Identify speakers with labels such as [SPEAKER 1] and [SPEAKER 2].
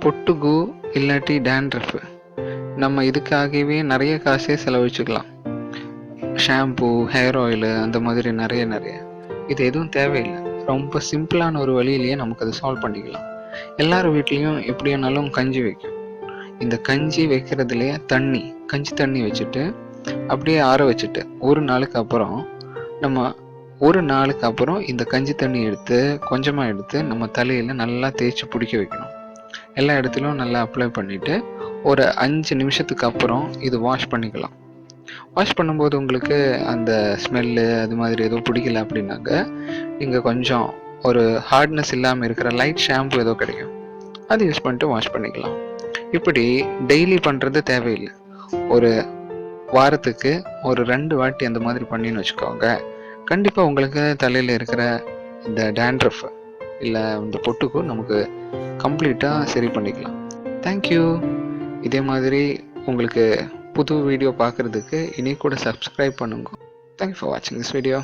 [SPEAKER 1] பொட்டுகு இல்லாட்டி டேண்ட்ரஃப் நம்ம இதுக்காகவே நிறைய காசே செலவழிச்சுக்கலாம். ஷாம்பு, ஹேர் ஆயிலு அந்த மாதிரி நிறைய இது எதுவும் தேவையில்லை. ரொம்ப சிம்பிளான ஒரு வழியிலேயே நமக்கு அதை சால்வ் பண்ணிக்கலாம். எல்லார் வீட்லேயும் எப்படியானாலும் கஞ்சி வைக்கும். இந்த கஞ்சி வைக்கிறதுலையே கஞ்சி தண்ணி வச்சுட்டு அப்படியே ஆற வச்சுட்டு ஒரு நாளுக்கு அப்புறம் இந்த கஞ்சி தண்ணி எடுத்து கொஞ்சமாக எடுத்து நம்ம தலையில் நல்லா தேய்ச்சி பிடிக்க வைக்கணும். எல்லா இடத்துலையும் நல்லா அப்ளை பண்ணிவிட்டு ஒரு 5 நிமிஷத்துக்கு அப்புறம் இது வாஷ் பண்ணிக்கலாம். வாஷ் பண்ணும்போது உங்களுக்கு அந்த ஸ்மெல்லு அது மாதிரி எதுவும் பிடிக்கல அப்படின்னாக்க நீங்கள் கொஞ்சம் ஒரு ஹார்ட்னஸ் இல்லாமல் இருக்கிற லைட் ஷாம்பு ஏதோ கிடைக்கும், அது யூஸ் பண்ணிட்டு வாஷ் பண்ணிக்கலாம். இப்படி டெய்லி பண்ணுறது தேவையில்லை. ஒரு வாரத்துக்கு ஒரு 2 வாட்டி அந்த மாதிரி பண்ணின்னு வச்சுக்கோங்க. கண்டிப்பாக உங்களுக்கு தலையில் இருக்கிற இந்த டேண்ட்ரஃப் இல்லை இந்த பொட்டுக்கும் நமக்கு கம்ப்ளீட்டாக சரி பண்ணிக்கலாம். தேங்க்யூ. இதே மாதிரி உங்களுக்கு புது வீடியோ பார்க்குறதுக்கு இனி கூட சப்ஸ்கிரைப் பண்ணுங்க. தேங்க்யூ ஃபார் வாட்சிங் திஸ் வீடியோ.